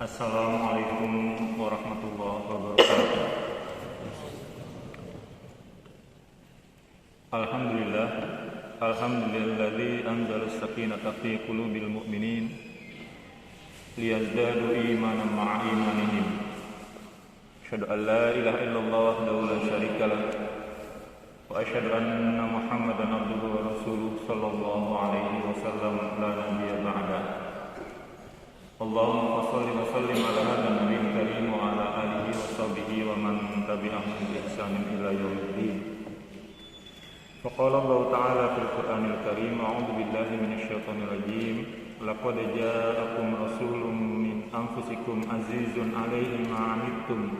Assalamualaikum warahmatullahi wabarakatuh. Alhamdulillah, alhamdulilladzi anzala as-sakinata fi qulubil mu'minin liyazdadu imanan ma'a imanihim. Asyhadu an la ilaha illallah wahdahu la syarika lah wa asyhadu anna Muhammadan abduhu wa rasuluhu sallallahu alaihi wasallam la nabiyya ba'da. Allahumma shalli wa sallim ala hadzal nabiyil karim wa ala alihi wa sahbihi wa man tabi'ahum bi ihsanin ila yaumiddin. Faqala Allah ta'ala fil Qur'anil Karim, a'udzu billahi minasy syaithanir rajim. Laqad ja'akum rasulun min anfusikum azizun 'alaihi ma 'anittum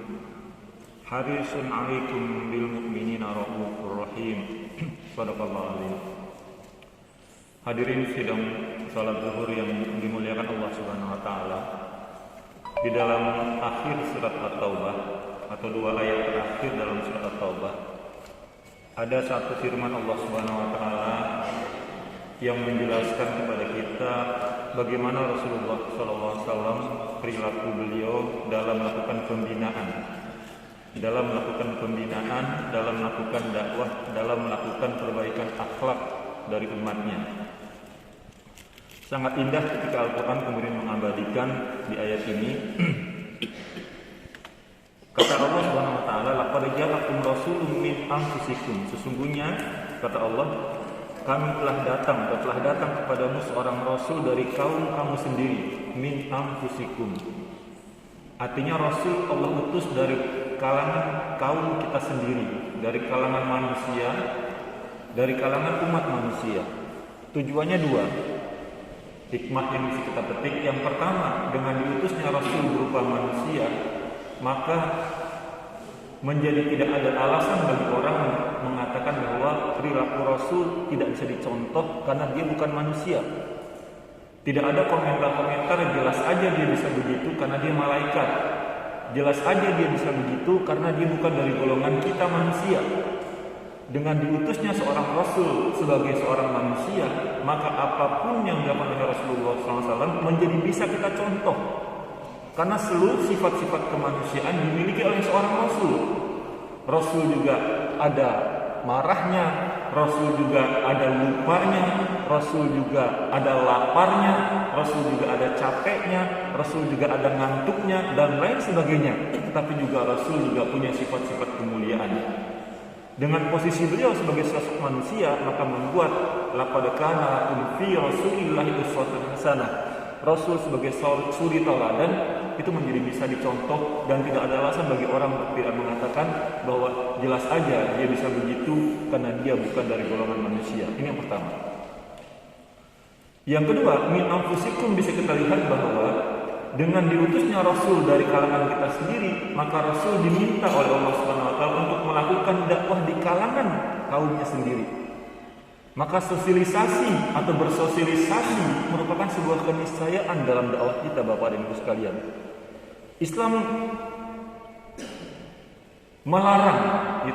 harisun 'alaikum bil mu'minina raufur rahim. Shadaqallahu azim. Hadirin sidang salat zuhur yang dimuliakan Allah Subhanahu wa taala. Di dalam akhir surat At-Taubah atau dua ayat terakhir dalam surat At-Taubah ada satu firman Allah Subhanahu wa taala yang menjelaskan kepada kita bagaimana Rasulullah SAW perilaku beliau dalam melakukan pembinaan, dalam melakukan dakwah, dalam melakukan perbaikan akhlak dari umatnya. Sangat indah ketika Al-Quran kemudian mengabadikan di ayat ini. Kata Allah Subhanahu wa taala, laqad ja'akum rasulun min anfusikum. Sesungguhnya kata Allah, kami telah datang kepadamu seorang rasul dari kaum kamu sendiri, min anfusikum. Artinya rasul Allah utus dari kalangan kaum kita sendiri, dari kalangan manusia, dari kalangan umat manusia. Tujuannya dua. Hikmah yang bisa kita petik, yang pertama, dengan diutusnya Rasul berupa manusia, maka menjadi tidak ada alasan bagi orang mengatakan bahwa perilaku Rasul tidak bisa dicontoh karena dia bukan manusia. Tidak ada komentar-komentar, jelas aja dia bisa begitu karena dia malaikat. Jelas aja dia bisa begitu karena dia bukan dari golongan kita manusia. Dengan diutusnya seorang Rasul sebagai seorang manusia, maka apapun yang dilakukan oleh Rasulullah SAW menjadi bisa kita contoh. Karena seluruh sifat-sifat kemanusiaan dimiliki oleh seorang Rasul. Rasul juga ada marahnya, Rasul juga ada lupanya, Rasul juga ada laparnya, Rasul juga ada capeknya, Rasul juga ada ngantuknya, dan lain sebagainya. Tetapi juga Rasul juga punya sifat-sifat kemuliaan. Dengan posisi beliau sebagai sosok manusia, maka membuat laqad kana lakum fi rasulillahi uswatun hasanah. Rasul sebagai suri tauladan itu menjadi bisa dicontoh dan tidak ada alasan bagi orang tidak mengatakan bahwa jelas aja dia bisa begitu karena dia bukan dari golongan manusia. Ini yang pertama. Yang kedua, min anfusikum bisa kita lihat bahwa dengan diutusnya Rasul dari kalangan kita sendiri, maka Rasul diminta oleh Allah Subhanahu wa taala untuk melakukan dakwah di kalangan kaumnya sendiri. Maka sosialisasi atau bersosialisasi merupakan sebuah keniscayaan dalam dakwah kita, Bapak dan Ibu sekalian. Islam melarang,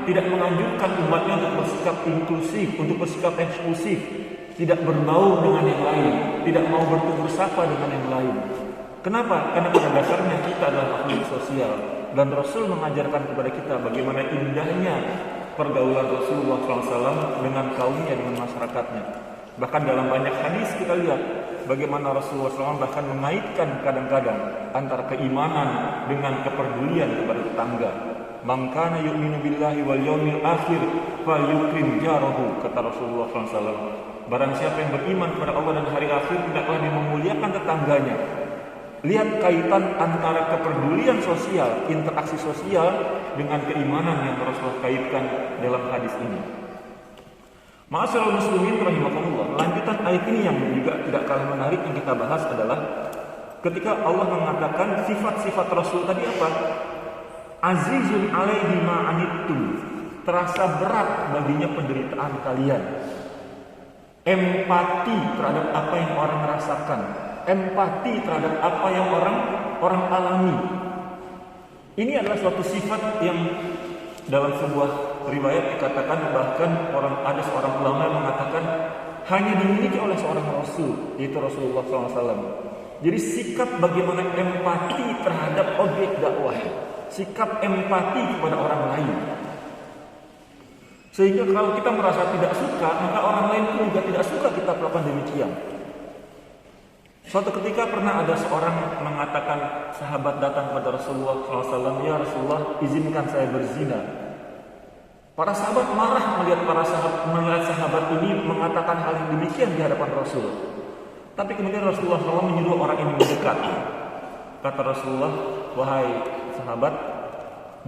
tidak menganjurkan umatnya untuk bersikap inklusif, untuk bersikap eksklusif, tidak berbau dengan yang lain, tidak mau bertegur sapa dengan yang lain. Kenapa? Karena pada dasarnya kita adalah makhluk sosial, dan Rasul mengajarkan kepada kita bagaimana indahnya pergaulan Rasulullah SAW dengan kaumnya, dengan masyarakatnya. Bahkan dalam banyak hadis kita lihat bagaimana Rasulullah SAW bahkan mengaitkan kadang-kadang antara keimanan dengan kepedulian kepada tetangga. Man kana yu'minu billahi wal yawmil akhir falyukrim jarahu, kata Rasulullah SAW. Barang siapa yang beriman kepada Allah dan hari akhir, hendaklah dia memuliakan tetangganya. Lihat kaitan antara kepedulian sosial, interaksi sosial dengan keimanan yang Rasulullah kaitkan dalam hadis ini. Ma'asyiral muslimin rahimakumullah. Lanjutan ayat ini yang juga tidak kalah menarik yang kita bahas adalah ketika Allah mengatakan sifat-sifat Rasul tadi apa? Azizun 'alaihi ma 'anittum. Terasa berat baginya penderitaan kalian. Empati terhadap apa yang orang rasakan. Empati terhadap apa yang orang alami. Ini adalah suatu sifat yang dalam sebuah riwayat dikatakan, bahkan ada seorang ulama yang mengatakan hanya dimiliki oleh seorang Rasul, yaitu Rasulullah SAW. Jadi sikap bagaimana empati terhadap objek dakwah, sikap empati kepada orang lain. Sehingga kalau kita merasa tidak suka, maka orang lain pun juga tidak suka kita melakukan demikian. Suatu ketika pernah ada seorang mengatakan, sahabat datang kepada Rasulullah SAW, "Ya Rasulullah, izinkan saya berzina." Para sahabat marah melihat sahabat ini mengatakan hal yang demikian di hadapan Rasul. Tapi kemudian Rasulullah SAW menyuruh orang ini mendekat. Kata Rasulullah, "Wahai sahabat,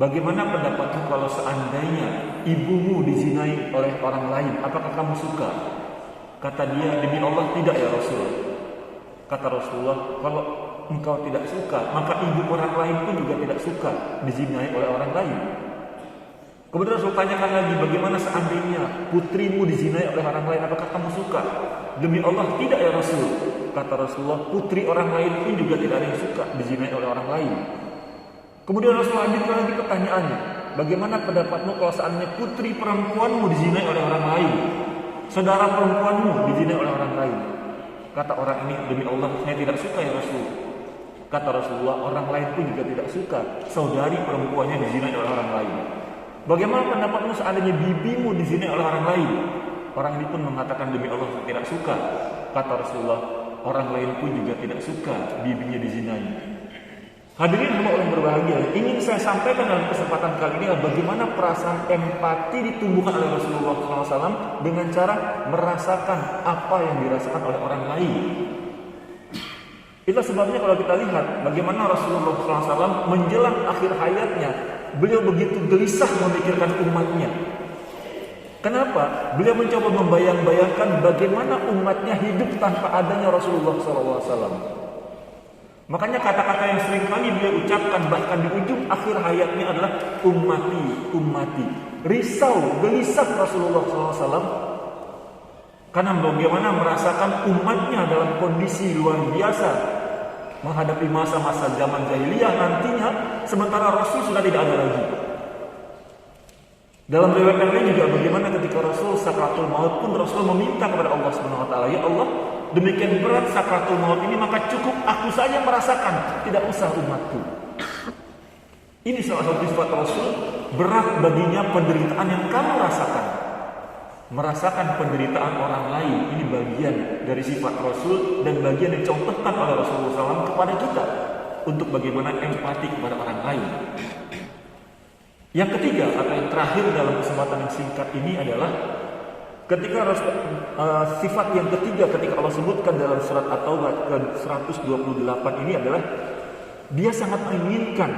bagaimana pendapatmu kalau seandainya ibumu dizinai oleh orang lain? Apakah kamu suka?" Kata dia, "Demi Allah tidak ya Rasul." Kata Rasulullah, "Kalau engkau tidak suka, maka ibu orang lain pun juga tidak suka dizinai oleh orang lain." Kemudian Rasul tanyakan lagi, "Bagaimana seandainya putrimu dizinai oleh orang lain? Apakah kamu suka?" "Demi Allah tidak ya Rasul." Kata Rasulullah, "Putri orang lain pun juga tidak ada yang suka dizinai oleh orang lain." Kemudian Rasul lanjutkan lagi pertanyaannya, "Bagaimana pendapatmu kalau seandainya putri perempuanmu dizinai oleh orang lain? Saudara perempuanmu dizinai oleh orang lain?" Kata orang ini, "Demi Allah saya tidak suka ya Rasul." Kata Rasulullah, "Orang lain pun juga tidak suka saudari perempuannya dizinai oleh orang lain. Bagaimana pendapatmu seandainya bibimu dizinai oleh orang lain?" Orang ini pun mengatakan, "Demi Allah saya tidak suka." Kata Rasulullah, "Orang lain pun juga tidak suka bibinya dizinai." Hadirin hamba Allah berbahagia, ingin saya sampaikan dalam kesempatan kali ini bagaimana perasaan empati ditumbuhkan oleh Rasulullah SAW dengan cara merasakan apa yang dirasakan oleh orang lain. Itulah sebabnya kalau kita lihat bagaimana Rasulullah SAW menjelang akhir hayatnya, beliau begitu gelisah memikirkan umatnya. Kenapa? Beliau mencoba membayang-bayangkan bagaimana umatnya hidup tanpa adanya Rasulullah SAW. Makanya kata-kata yang sering kali beliau ucapkan bahkan di ujung akhir hayatnya adalah ummati, ummati. Risau, gelisah Rasulullah SAW karena bagaimana merasakan umatnya dalam kondisi luar biasa menghadapi masa-masa zaman jahiliyah nantinya, sementara Rasul sudah tidak ada lagi. Dalam riwayat yang lain juga bagaimana ketika Rasul sakratul maut pun Rasul meminta kepada Allah Subhanahu wa taala, "Ya Allah, demikian berat sakratul maut ini, maka cukup aku saja merasakan, tidak usah umatku." Ini salah satu sifat Rasul, berat baginya penderitaan yang kamu rasakan. Merasakan penderitaan orang lain, ini bagian dari sifat Rasul dan bagian yang dicontohkan oleh Rasulullah SAW kepada kita untuk bagaimana empati kepada orang lain. Yang ketiga atau yang terakhir dalam kesempatan yang singkat ini adalah ketika sifat yang ketiga ketika Allah sebutkan dalam surat At-Taubah ke 128 ini adalah dia sangat menginginkan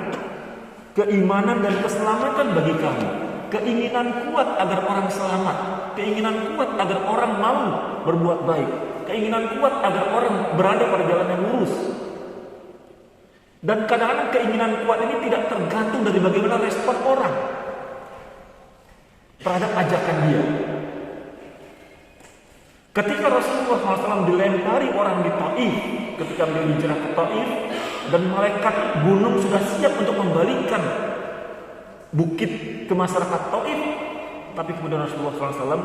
keimanan dan keselamatan bagi kamu. Keinginan kuat agar orang selamat, keinginan kuat agar orang mau berbuat baik, keinginan kuat agar orang berada pada jalan yang lurus. Dan kadang-kadang keinginan kuat ini tidak tergantung dari bagaimana respon orang terhadap ajakan dia. Ketika Rasulullah SAW dilempari orang di Taif, ketika beliau hijrah ke Taif, dan malaikat gunung sudah siap untuk membalikkan bukit ke masyarakat Taif, tapi kemudian Rasulullah SAW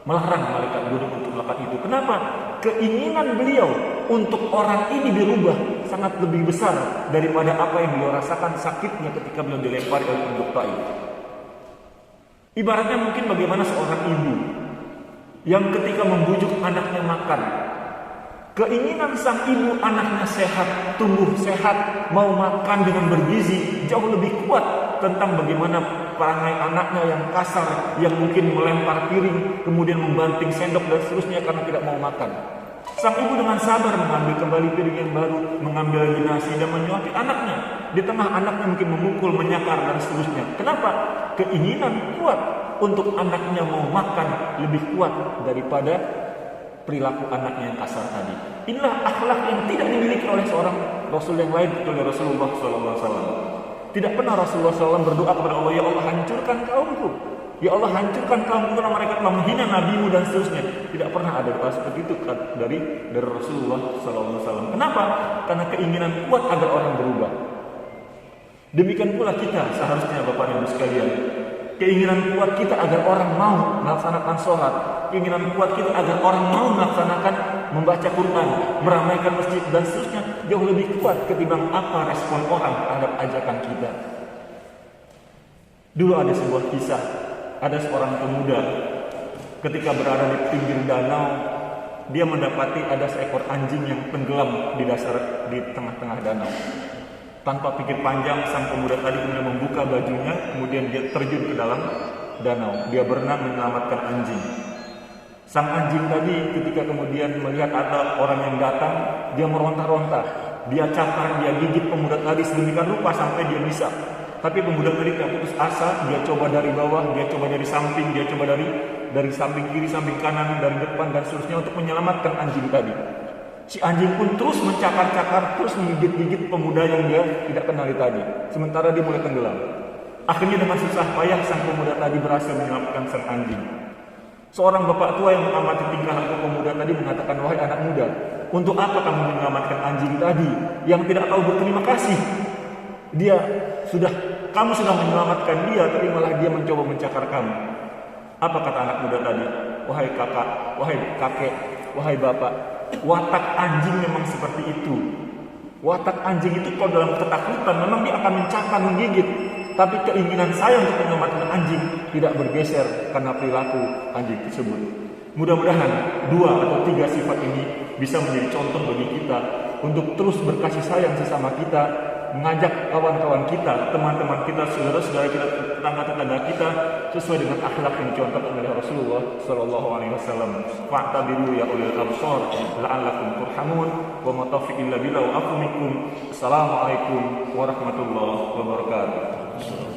melarang malaikat gunung untuk melakukan itu. Kenapa? Keinginan beliau untuk orang ini dirubah sangat lebih besar daripada apa yang beliau rasakan sakitnya ketika beliau dilempari oleh penduduk Taif. Ibaratnya mungkin bagaimana seorang ibu yang ketika membujuk anaknya makan, keinginan sang ibu anaknya sehat, tumbuh sehat, mau makan dengan bergizi jauh lebih kuat tentang bagaimana perangai anaknya yang kasar, yang mungkin melempar piring, kemudian membanting sendok dan seterusnya karena tidak mau makan. Sang ibu dengan sabar mengambil kembali piring yang baru, mengambil lagi nasi dan menyuapi anaknya. Di tengah anaknya mungkin memukul, menyakar dan seterusnya. Kenapa? Keinginan kuat untuk anaknya mau makan lebih kuat daripada perilaku anaknya yang kasar tadi. Inilah akhlak yang tidak dimiliki oleh seorang Rasul yang lain, kecuali Rasulullah SAW. Tidak pernah Rasulullah SAW berdoa kepada Allah, "Ya Allah, hancurkan kaumku. Ya Allah, hancurkan kaumku karena mereka telah menghina nabimu," dan seterusnya. Tidak pernah ada doa seperti itu dari Rasulullah SAW. Kenapa? Karena keinginan kuat agar orang berubah. Demikian pula kita seharusnya Bapak dan Ibu sekalian. Keinginan kuat kita agar orang mau melaksanakan sholat, keinginan kuat kita agar orang mau melaksanakan membaca Quran, meramaikan masjid dan seterusnya jauh lebih kuat ketimbang apa respon orang terhadap ajakan kita. Dulu ada sebuah kisah, ada seorang pemuda ketika berada di pinggir danau, dia mendapati ada seekor anjing yang tenggelam di tengah-tengah danau. Tanpa pikir panjang, sang pemuda tadi kemudian membuka bajunya, kemudian dia terjun ke dalam danau. Dia berenang menyelamatkan anjing. Sang anjing tadi ketika kemudian melihat ada orang yang datang, dia meronta-ronta. Dia cakar, dia gigit pemuda tadi sedemikian rupa sampai dia bisa. Tapi pemuda tadi tidak putus asa, dia coba dari bawah, dia coba dari samping, dia coba dari samping kiri, samping kanan, dari depan dan seterusnya untuk menyelamatkan anjing tadi. Si anjing pun terus mencakar-cakar, terus menggigit-gigit pemuda yang dia tidak kenali tadi. Sementara dia mulai tenggelam. Akhirnya dengan susah payah sang pemuda tadi berhasil menyelamatkan sang anjing. Seorang bapak tua yang mengamati tingkah laku pemuda tadi mengatakan, "Wahai anak muda, untuk apa kamu menyelamatkan anjing tadi yang tidak tahu berterima kasih? Kamu sudah menyelamatkan dia, tapi malah dia mencoba mencakar kamu." Apa kata anak muda tadi? "Wahai kakak, wahai kakek, wahai bapak, watak anjing memang seperti itu. Watak anjing itu kalau dalam ketakutan memang dia akan mencakar, menggigit. Tapi keinginan saya untuk menyelamatkan anjing tidak bergeser karena perilaku anjing tersebut." Mudah-mudahan 2 atau 3 sifat ini bisa menjadi contoh bagi kita untuk terus berkasih sayang sesama kita, mengajak kawan-kawan kita, teman-teman kita, saudara-saudara kita, tetangga-tetangga kita sesuai dengan akhlak yang dicontohkan oleh Rasulullah sallallahu alaihi wasallam. Fa'tabiru ya ulil absar la'allakum turhamun wa ma taufiqi illa billah wa afu minkum. Assalamualaikum warahmatullahi wabarakatuh.